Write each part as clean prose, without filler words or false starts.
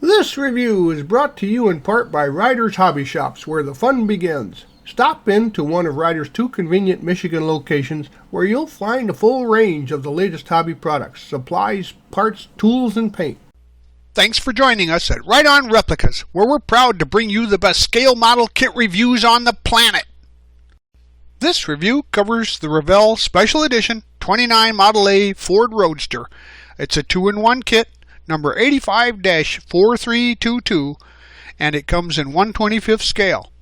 This review is brought to you in part by Ryder's Hobby Shops, where the fun begins. Stop in to one of Ryder's 2 convenient Michigan locations where you'll find a full range of the latest hobby products, supplies, parts, tools, and paint. Thanks for joining us at Right On Replicas, where we're proud to bring you the best scale model kit reviews on the planet. This review covers the Revell Special Edition 29 Model A Ford Roadster. It's a 2-in-1 kit, number 85-4322, and it comes in 1/25th scale.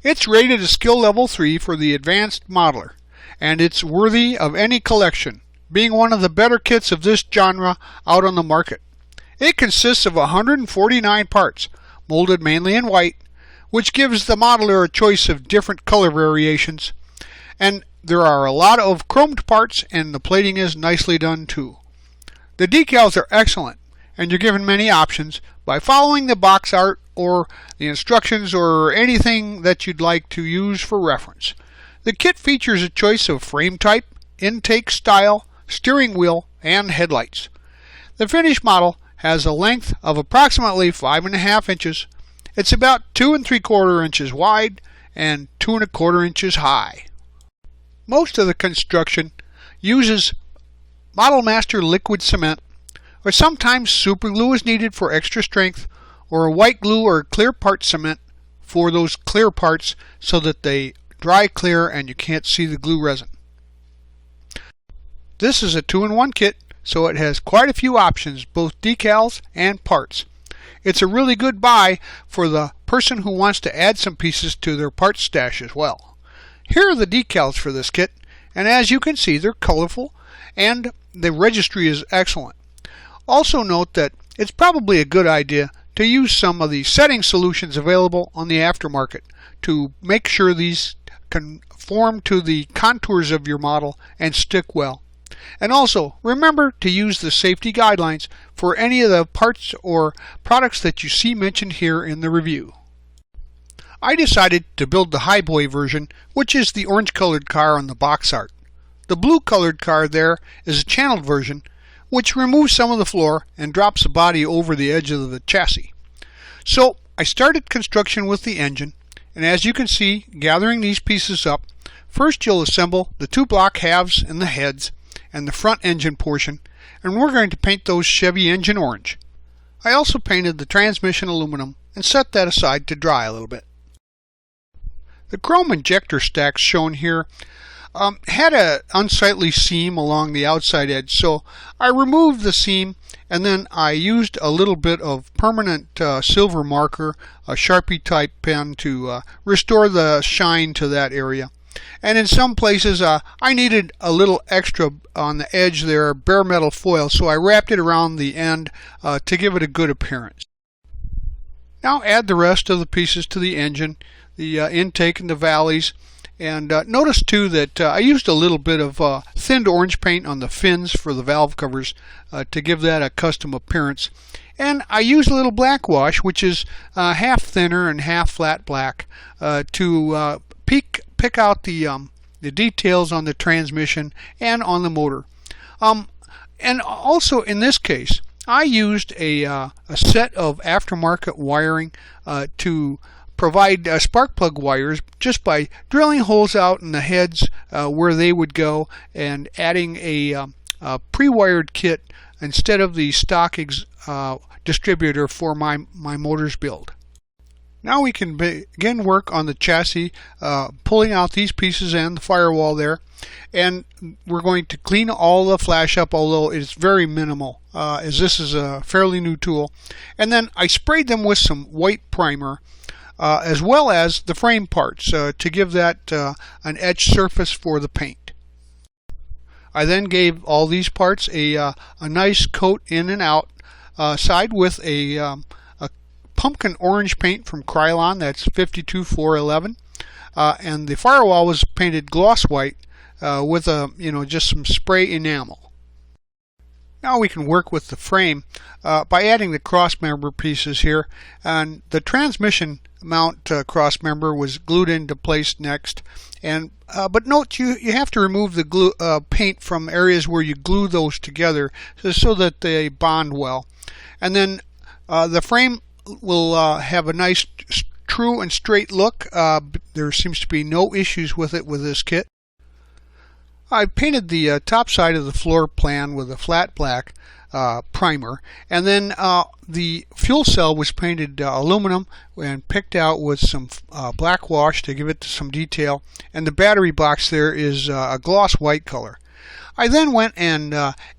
It's rated a skill level 3 for the advanced modeler, and it's worthy of any collection, being one of the better kits of this genre out on the market. It consists of 149 parts, molded mainly in white, which gives the modeler a choice of different color variations, and there are a lot of chromed parts, and the plating is nicely done too. The decals are excellent, and you're given many options by following the box art or the instructions or anything that you'd like to use for reference. The kit features a choice of frame type, intake style, steering wheel, and headlights. The finished model has a length of approximately 5.5 inches. It's about 2 3/4 inches wide and 2 1/4 inches high. Most of the construction uses Model Master liquid cement, or sometimes super glue is needed for extra strength, or a white glue or clear part cement for those clear parts so that they dry clear and you can't see the glue resin. This is a 2-in-1 kit, so it has quite a few options, both decals and parts. It's a really good buy for the person who wants to add some pieces to their parts stash as well. Here are the decals for this kit, and as you can see, they're colorful and the registry is excellent. Also note that it's probably a good idea to use some of the setting solutions available on the aftermarket to make sure these conform to the contours of your model and stick well. And also remember to use the safety guidelines for any of the parts or products that you see mentioned here in the review. I decided to build the Highboy version, which is the orange colored car on the box art. The blue colored car there is a channeled version, which removes some of the floor and drops the body over the edge of the chassis. So I started construction with the engine, and as you can see, gathering these pieces up, first you'll assemble the 2 block halves and the heads and the front engine portion, and we're going to paint those Chevy engine orange. I also painted the transmission aluminum and set that aside to dry a little bit. The chrome injector stacks shown here had an unsightly seam along the outside edge, so I removed the seam and then I used a little bit of permanent silver marker, a Sharpie type pen, to restore the shine to that area. And in some places I needed a little extra on the edge there, bare metal foil, so I wrapped it around the end to give it a good appearance. Now add the rest of the pieces to the engine, the intake and the valleys. And notice too that I used a little bit of thinned orange paint on the fins for the valve covers to give that a custom appearance. And I used a little black wash, which is half thinner and half flat black, to pick out the details on the transmission and on the motor. And also in this case, I used a set of aftermarket wiring to provide spark plug wires just by drilling holes out in the heads where they would go and adding a pre-wired kit instead of the stock distributor for my motor's build. Now we can begin work on the chassis, pulling out these pieces and the firewall there, and we're going to clean all the flash up, although it's very minimal as this is a fairly new tool. And then I sprayed them with some white primer as well as the frame parts to give that an etched surface for the paint. I then gave all these parts a nice coat in and out side with a pumpkin orange paint from Krylon, that's 52411, and the firewall was painted gloss white with just some spray enamel. Now we can work with the frame by adding the cross member pieces here, and the transmission mount cross member was glued into place next. And but note you have to remove the glue paint from areas where you glue those together so that they bond well. And then the frame will have a nice true and straight look. There seems to be no issues with it with this kit. I painted the top side of the floor plan with a flat black primer, and then the fuel cell was painted aluminum and picked out with some black wash to give it some detail, and the battery box there is a gloss white color. I then went and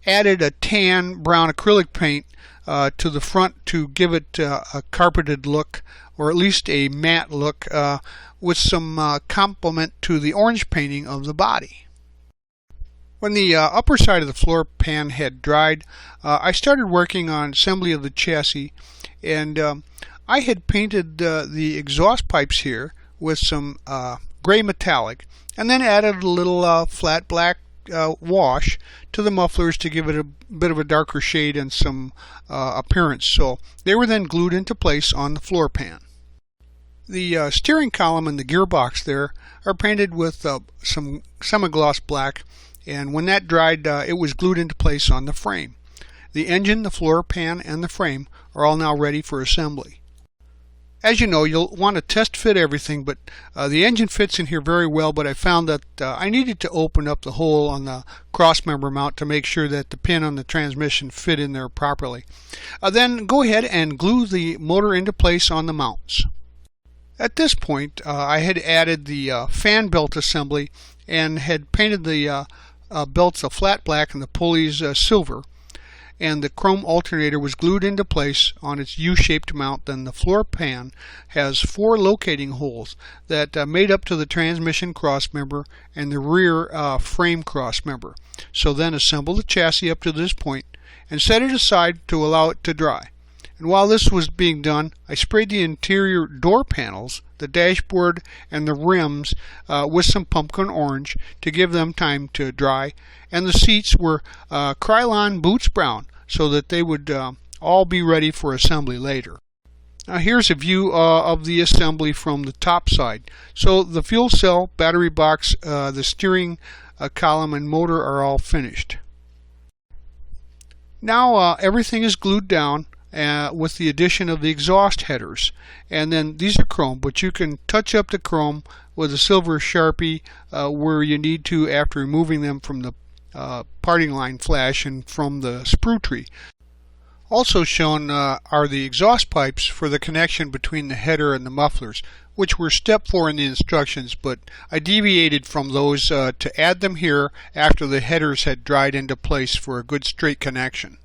added a tan brown acrylic paint to the front to give it a carpeted look, or at least a matte look, with some complement to the orange painting of the body. When the upper side of the floor pan had dried, I started working on assembly of the chassis, and I had painted the exhaust pipes here with some gray metallic, and then added a little flat black wash to the mufflers to give it a bit of a darker shade and some appearance. So they were then glued into place on the floor pan. The steering column and the gearbox there are painted with some semi-gloss black, and when that dried, it was glued into place on the frame. The engine, the floor pan, and the frame are all now ready for assembly. As you know, you'll want to test fit everything, but the engine fits in here very well, but I found that I needed to open up the hole on the crossmember mount to make sure that the pin on the transmission fit in there properly. Then go ahead and glue the motor into place on the mounts. At this point, I had added the fan belt assembly and had painted the belts a flat black and the pulleys silver, and the chrome alternator was glued into place on its U-shaped mount. Then the floor pan has 4 locating holes that made up to the transmission crossmember and the rear frame crossmember. So then assemble the chassis up to this point and set it aside to allow it to dry. And while this was being done, I sprayed the interior door panels, the dashboard, and the rims with some pumpkin orange to give them time to dry, and the seats were Krylon Boots Brown so that they would all be ready for assembly later. Now here's a view of the assembly from the top side. So the fuel cell, battery box, the steering column, and motor are all finished. Now everything is glued down with the addition of the exhaust headers, and then these are chrome, but you can touch up the chrome with a silver Sharpie where you need to after removing them from the parting line flash and from the sprue tree. Also shown are the exhaust pipes for the connection between the header and the mufflers, which were step 4 in the instructions, but I deviated from those to add them here after the headers had dried into place for a good straight connection.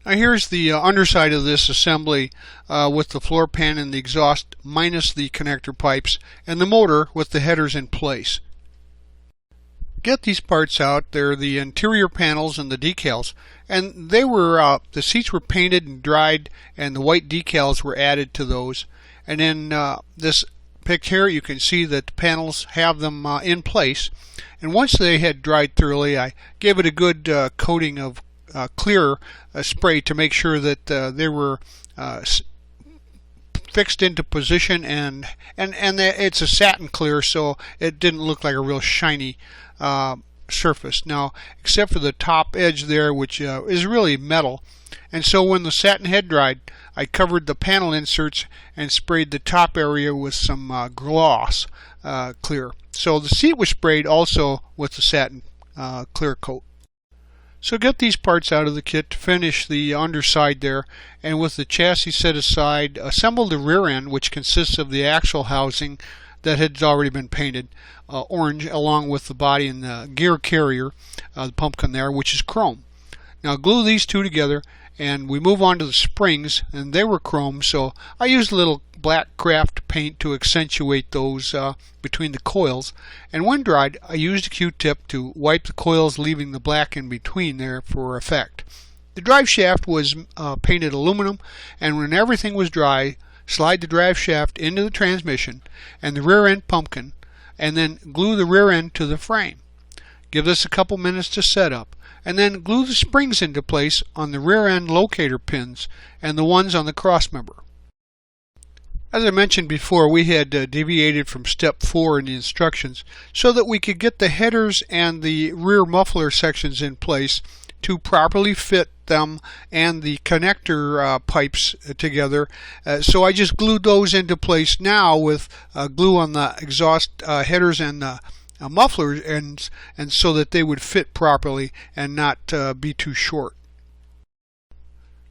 Now here's the underside of this assembly with the floor pan and the exhaust minus the connector pipes, and the motor with the headers in place. Get these parts out. They're the interior panels and the decals, and they were the seats were painted and dried, and the white decals were added to those. And then this picture here, you can see that the panels have them in place, and once they had dried thoroughly, I gave it a good coating of clear spray to make sure that they were fixed into position, and it's a satin clear, so it didn't look like a real shiny surface. Now, except for the top edge there, which is really metal, and so when the satin had dried, I covered the panel inserts and sprayed the top area with some gloss clear. So the seat was sprayed also with the satin clear coat. So get these parts out of the kit to finish the underside there, and with the chassis set aside, assemble the rear end, which consists of the axle housing that had already been painted orange, along with the body and the gear carrier, the pumpkin there, which is chrome. Now glue these two together, and we move on to the springs, and they were chrome, so I used a little black craft paint to accentuate those between the coils, and when dried I used a Q-tip to wipe the coils, leaving the black in between there for effect. The drive shaft was painted aluminum, and when everything was dry, slide the drive shaft into the transmission and the rear end pumpkin, and then glue the rear end to the frame. Give this a couple minutes to set up, and then glue the springs into place on the rear end locator pins and the ones on the crossmember. As I mentioned before, we had deviated from step 4 in the instructions so that we could get the headers and the rear muffler sections in place to properly fit them and the connector pipes together. So I just glued those into place now with glue on the exhaust headers and the mufflers, and so that they would fit properly and not be too short.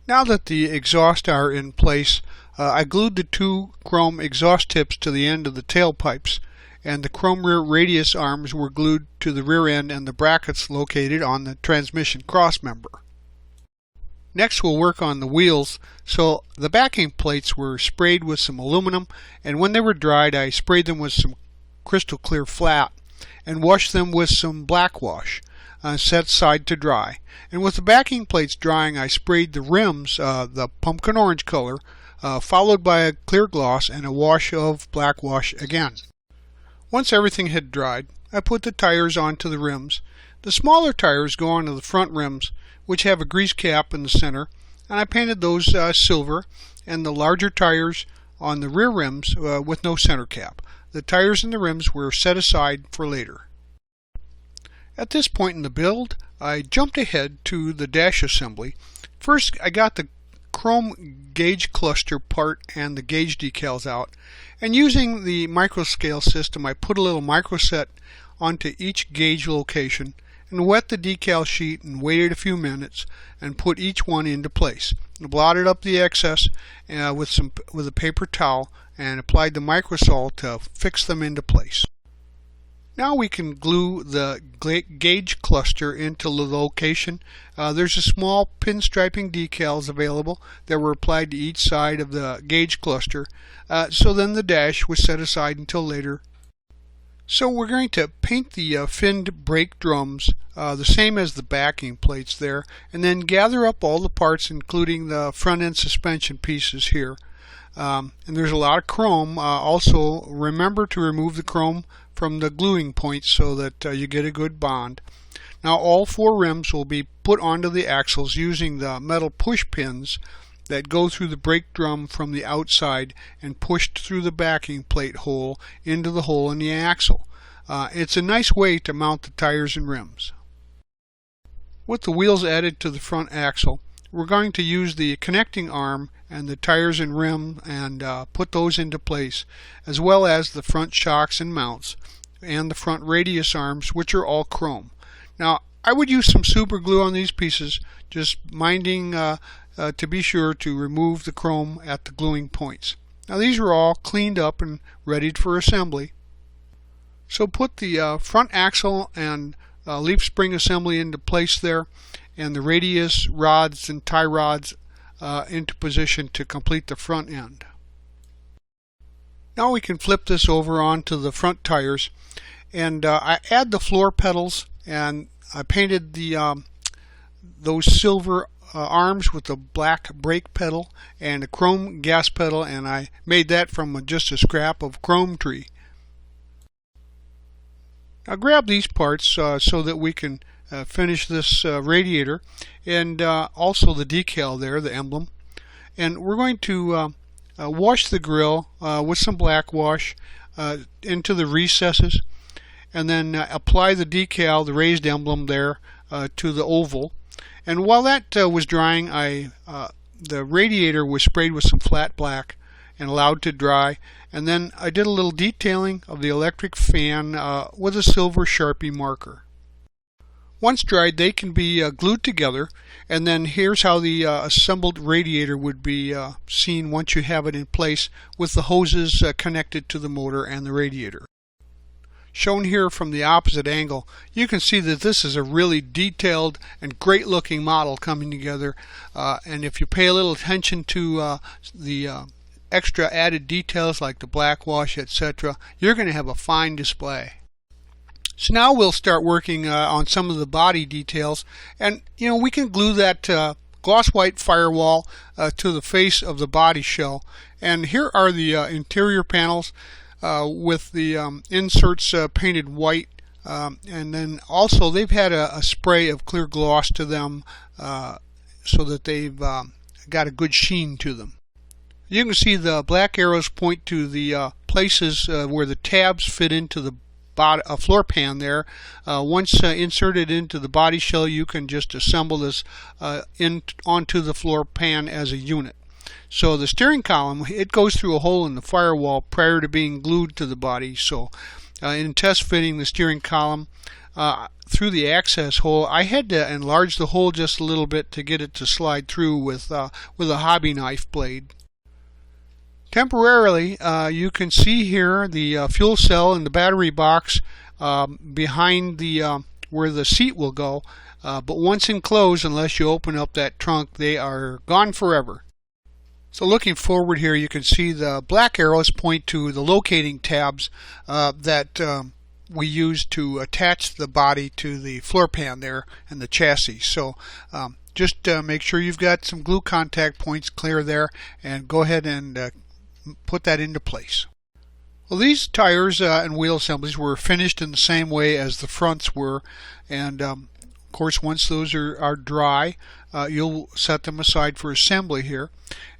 Now that the exhausts are in place, I glued the two chrome exhaust tips to the end of the tailpipes, and the chrome rear radius arms were glued to the rear end and the brackets located on the transmission crossmember. Next we'll work on the wheels. So the backing plates were sprayed with some aluminum, and when they were dried I sprayed them with some crystal clear flat and washed them with some black wash, set aside to dry. And with the backing plates drying, I sprayed the rims the pumpkin orange color, followed by a clear gloss and a wash of black wash again. Once everything had dried, I put the tires onto the rims. The smaller tires go onto the front rims, which have a grease cap in the center, and I painted those silver, and the larger tires on the rear rims with no center cap. The tires and the rims were set aside for later. At this point in the build, I jumped ahead to the dash assembly. First, I got the chrome gauge cluster part and the gauge decals out, and using the microscale system, I put a little microset onto each gauge location and wet the decal sheet and waited a few minutes and put each one into place. I blotted up the excess with a paper towel and applied the microsol to fix them into place. Now we can glue the gauge cluster into the location. There's a small pinstriping decals available that were applied to each side of the gauge cluster, so then the dash was set aside until later. So we're going to paint the finned brake drums the same as the backing plates there, and then gather up all the parts, including the front end suspension pieces here. And there's a lot of chrome. Also remember to remove the chrome from the gluing points so that you get a good bond. Now all four rims will be put onto the axles using the metal push pins that go through the brake drum from the outside and pushed through the backing plate hole into the hole in the axle. It's a nice way to mount the tires and rims. With the wheels added to the front axle, we're going to use the connecting arm and the tires and rim and put those into place, as well as the front shocks and mounts and the front radius arms, which are all chrome. Now I would use some super glue on these pieces, just minding to be sure to remove the chrome at the gluing points. Now these are all cleaned up and ready for assembly. So put the front axle and leaf spring assembly into place there, and the radius rods and tie rods into position to complete the front end. Now we can flip this over onto the front tires, and I add the floor pedals, and I painted those silver arms with a black brake pedal and a chrome gas pedal, and I made that from just a scrap of chrome tree. Now grab these parts so that we can finish this radiator and also the decal there, the emblem. And we're going to wash the grill with some black wash into the recesses, and then apply the decal, the raised emblem there, to the oval. And while that was drying, the radiator was sprayed with some flat black and allowed to dry, and then I did a little detailing of the electric fan with a silver Sharpie marker. Once dried, they can be glued together, and then here's how the assembled radiator would be seen once you have it in place with the hoses connected to the motor and the radiator. Shown here from the opposite angle, you can see that this is a really detailed and great looking model coming together, and if you pay a little attention to the extra added details like the black wash, etc., you're going to have a fine display. So now we'll start working on some of the body details, and we can glue that gloss white firewall to the face of the body shell. And here are the interior panels with the inserts painted white, and then also they've had a spray of clear gloss to them so that they've got a good sheen to them. You can see the black arrows point to the places where the tabs fit into the floor pan there. Once inserted into the body shell, you can just assemble this onto the floor pan as a unit. So the steering column, it goes through a hole in the firewall prior to being glued to the body. So in test fitting the steering column through the access hole, I had to enlarge the hole just a little bit to get it to slide through with a hobby knife blade. Temporarily, you can see here the fuel cell and the battery box behind the where the seat will go. But once enclosed, unless you open up that trunk, they are gone forever. So looking forward here, you can see the black arrows point to the locating tabs that we use to attach the body to the floor pan there and the chassis. So just make sure you've got some glue contact points clear there, and go ahead and put that into place. Well, these tires and wheel assemblies were finished in the same way as the fronts were, and of course once those are dry, you'll set them aside for assembly here.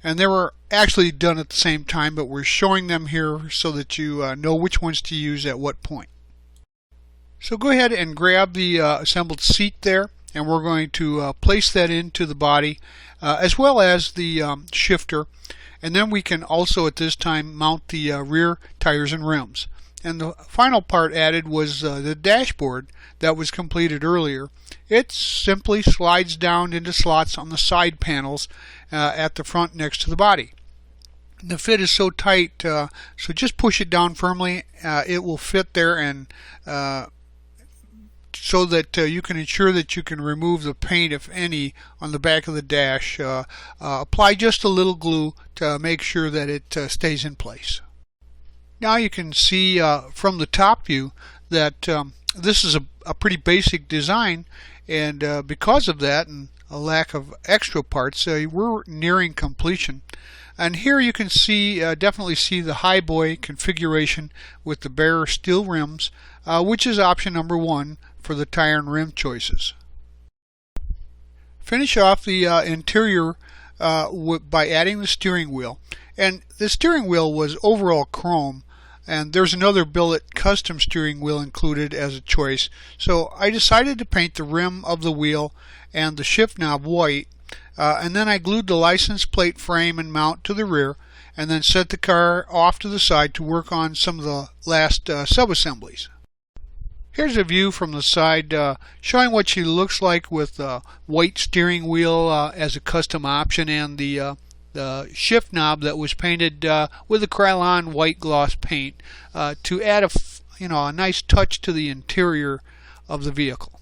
And they were actually done at the same time, but we're showing them here so that you know which ones to use at what point. So go ahead and grab the assembled seat there, and we're going to place that into the body as well as the shifter. And then we can also at this time mount the rear tires and rims. And the final part added was the dashboard that was completed earlier. It simply slides down into slots on the side panels at the front next to the body. The fit is so tight, so just push it down firmly. It will fit there, and so that you can ensure that you can remove the paint, if any, on the back of the dash. Apply just a little glue to make sure that it stays in place. Now you can see from the top view that this is a pretty basic design, and because of that and a lack of extra parts, we're nearing completion. And here you can see definitely see the highboy configuration with the bare steel rims, which is option number 1 for the tire and rim choices. Finish off the interior by adding the steering wheel. And the steering wheel was overall chrome, and there's another billet custom steering wheel included as a choice. So I decided to paint the rim of the wheel and the shift knob white, and then I glued the license plate frame and mount to the rear, and then set the car off to the side to work on some of the last sub-assemblies. Here's a view from the side showing what she looks like with the white steering wheel as a custom option, and the shift knob that was painted with a Krylon white gloss paint to add a nice touch to the interior of the vehicle.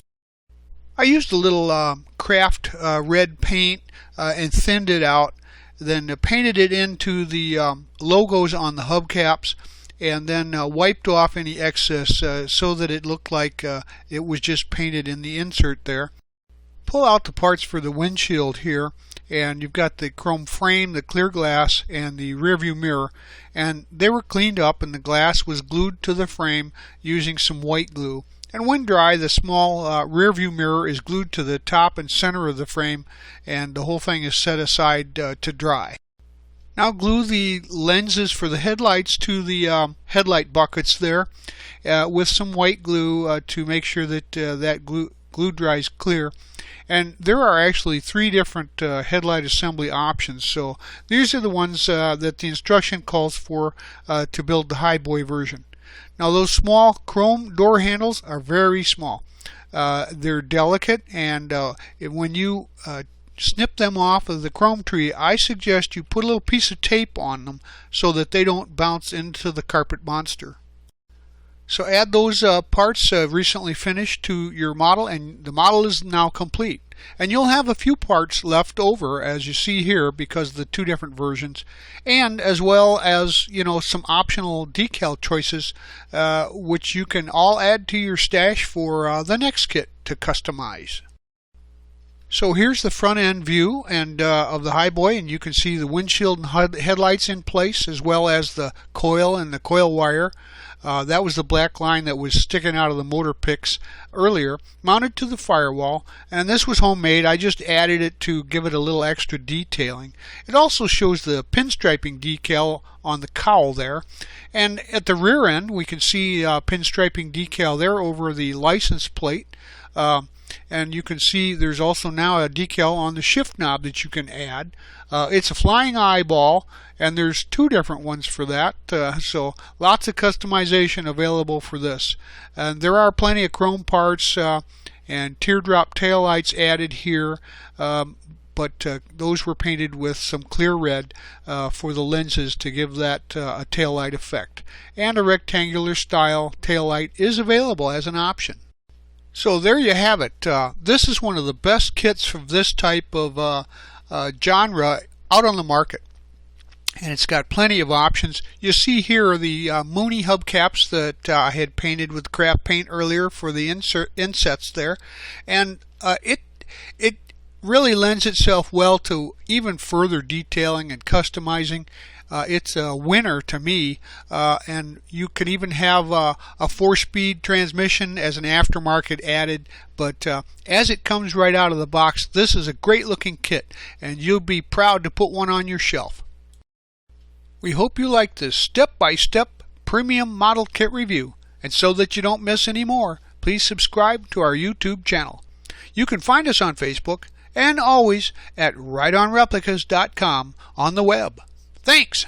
I used a little craft red paint and thinned it out, then painted it into the logos on the hubcaps, and then wiped off any excess so that it looked like it was just painted in the insert there. Pull out the parts for the windshield here, and you've got the chrome frame, the clear glass, and the rear view mirror, and they were cleaned up, and the glass was glued to the frame using some white glue. And when dry, the small rear view mirror is glued to the top and center of the frame, and the whole thing is set aside to dry. Now glue the lenses for the headlights to the headlight buckets there with some white glue to make sure that that glue dries clear. And there are actually 3 different headlight assembly options, so these are the ones that the instruction calls for to build the highboy version. Now those small chrome door handles are very small. They're delicate, and when you snip them off of the chrome tree, I suggest you put a little piece of tape on them so that they don't bounce into the carpet monster. So add those parts recently finished to your model, and the model is now complete. And you'll have a few parts left over, as you see here, because of the 2 different versions, and as well as some optional decal choices which you can all add to your stash for the next kit to customize. So here's the front end view and of the Highboy, and you can see the windshield and headlights in place, as well as the coil and the coil wire. That was the black line that was sticking out of the motor picks earlier, mounted to the firewall, and this was homemade. I just added it to give it a little extra detailing. It also shows the pinstriping decal on the cowl there, and at the rear end we can see pinstriping decal there over the license plate. And you can see there's also now a decal on the shift knob that you can add. It's a flying eyeball, and there's two different ones for that, so lots of customization available for this. And there are plenty of chrome parts and teardrop taillights added here, but those were painted with some clear red for the lenses to give that a taillight effect. And a rectangular style taillight is available as an option. So there you have it. This is one of the best kits from this type of genre out on the market. And it's got plenty of options. You see here are the Mooney hubcaps that I had painted with craft paint earlier for the insets there. And it really lends itself well to even further detailing and customizing. It's a winner to me, and you could even have a 4-speed transmission as an aftermarket added, but as it comes right out of the box, this is a great looking kit, and you'll be proud to put one on your shelf. We hope you like this step-by-step premium model kit review, and so that you don't miss any more, please subscribe to our YouTube channel. You can find us on Facebook and always at rightonreplicas.com on the web. Thanks!